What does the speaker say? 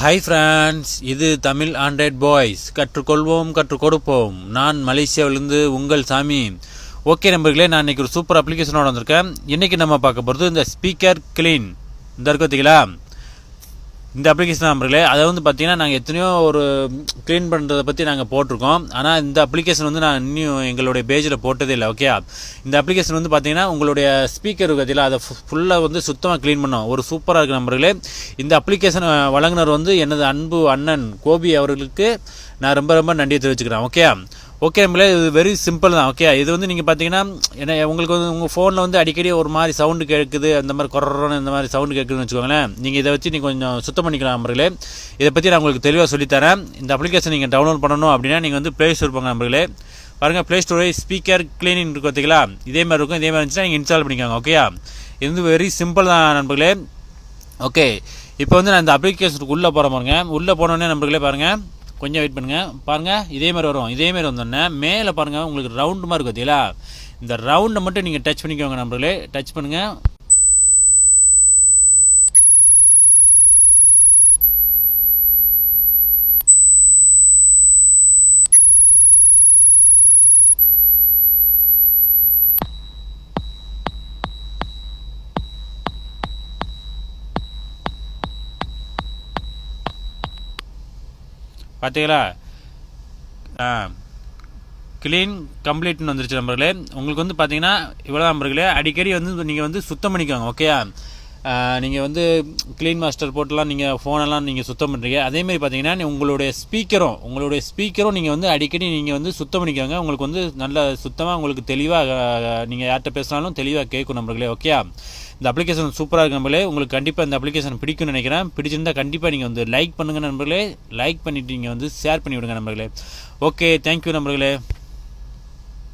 Hi friends, இது Tamil Android boys. கற்றுக்கொள்வோம், கற்றுக் கொடுப்போம். நான் மலேசியாவிலிருந்து உங்கள் சாமி. ஓகே நண்பர்களே, நான் இன்றைக்கி ஒரு சூப்பர் அப்ளிகேஷனோட வந்திருக்கேன். இன்றைக்கி நம்ம பார்க்க போகிறது இந்த ஸ்பீக்கர் கிளீன். இந்த இருக்கு பார்த்தீங்களா, இந்த அப்ளிகேஷன் நம்பர்களே. அதை பார்த்தீங்கன்னா நாங்கள் எத்தனையோ ஒரு க்ளீன் பண்ணுறதை பற்றி நாங்கள் போட்டிருக்கோம். ஆனால் இந்த அப்ளிகேஷன் நான் இன்னும் எங்களுடைய பேஜில் போட்டதே இல்லை. ஓகே, இந்த அப்ளிகேஷன் பார்த்தீங்கன்னா உங்களுடைய ஸ்பீக்கர் பற்றியில் அதை ஃபுல்லாக சுத்தமாக க்ளீன் பண்ணோம். ஒரு சூப்பராக இருக்குது நம்பர்களே. இந்த அப்ளிகேஷன் வழங்குனர் எனது அன்பு அண்ணன் கோபி அவர்களுக்கு நான் ரொம்ப ரொம்ப நன்றியை தெரிவிச்சுக்கிறேன். ஓகே நம்மளே, இது வெரி சிம்பிள் தான். ஓகே, இது நீங்கள் பார்த்தீங்கன்னா என்ன, உங்களுக்கு உங்கள் ஃபோனில் அடிக்கடி ஒரு மாதிரி சவுண்டு கேட்குது, அந்த மாதிரி கொரோனா இந்த மாதிரி சவுண்டு கேட்குதுன்னு வச்சுக்கோங்களேன். நீங்கள் இதை வச்சு நீங்கள் கொஞ்சம் சுத்தம் பண்ணிக்கலாம் நம்பர்களே. இதை பற்றி நான் உங்களுக்கு தெளிவாக சொல்லித்தரேன். இந்த அப்ளிகேஷன் நீங்கள் டவுன்லோட் பண்ணணும் அப்படின்னா நீங்கள் ப்ளே ஸ்டோர் போங்க நம்பர்களே. பாருங்கள், ப்ளே ஸ்டோரை ஸ்பீக்கர் கிளீனிங் இருக்கு பார்த்தீங்களா, இதே மாதிரி இருக்கும். இதே மாதிரி இருந்துச்சுன்னா நீங்கள் இன்ஸ்டால் பண்ணிக்கோங்க. ஓகே, இது வெரி சிம்பிள் தான் நண்பர்களே. ஓகே, இப்போ நான் இந்த அப்ளிகேஷனுக்கு உள்ளே போகிற பாருங்க. உள்ளே போனோடனே நம்பர்களே பாருங்கள், கொஞ்சம் வெயிட் பண்ணுங்கள். பாருங்கள், இதே மாதிரி வரும். இதே மாதிரி வந்தோடனே மேலே பாருங்கள், உங்களுக்கு ரவுண்டு மாதிரி இருக்கும் பார்த்தீங்களா, இந்த ரவுண்டை மட்டும் நீங்கள் டச் பண்ணிக்கோங்க நம்பர்களே. டச் பண்ணுங்கள். பார்த்தீங்களா, க்ளீன் கம்ப்ளீட்னு வந்துருச்சு நம்பர்களே. உங்களுக்கு பார்த்தீங்கன்னா இவ்வளோ நம்பர்களே. அடிக்கடி நீங்கள் சுத்தம் பண்ணிக்கோங்க. ஓகே, நீங்கள் க்ளீன் மாஸ்டர் போட்டுலாம் நீங்கள் ஃபோனெல்லாம் நீங்கள் சுத்தம் பண்ணுறீங்க. அதேமாதிரி பார்த்தீங்கன்னா உங்களுடைய ஸ்பீக்கரும் நீங்கள் அடிக்கடி நீங்கள் சுத்தம் பண்ணிக்கோங்க. உங்களுக்கு நல்ல சுத்தமாக உங்களுக்கு தெளிவாக நீங்கள் யார்கிட்ட பேசினாலும் தெளிவாக கேட்கும் நம்பர்களே. ஓகே, இந்த அப்ளிகேஷன் சூப்பராக இருக்கு நம்பர்களே. உங்களுக்கு கண்டிப்பாக இந்த அப்ளிகேஷன் பிடிக்கும்னு நினைக்கிறேன். பிடிச்சிருந்தால் கண்டிப்பாக நீங்கள் லைக் பண்ணுங்கள் நண்பர்களே. லைக் பண்ணிவிட்டு நீங்கள் ஷேர் பண்ணி விடுங்க நண்பர்களே. ஓகே, தேங்க்யூ நண்பர்களே.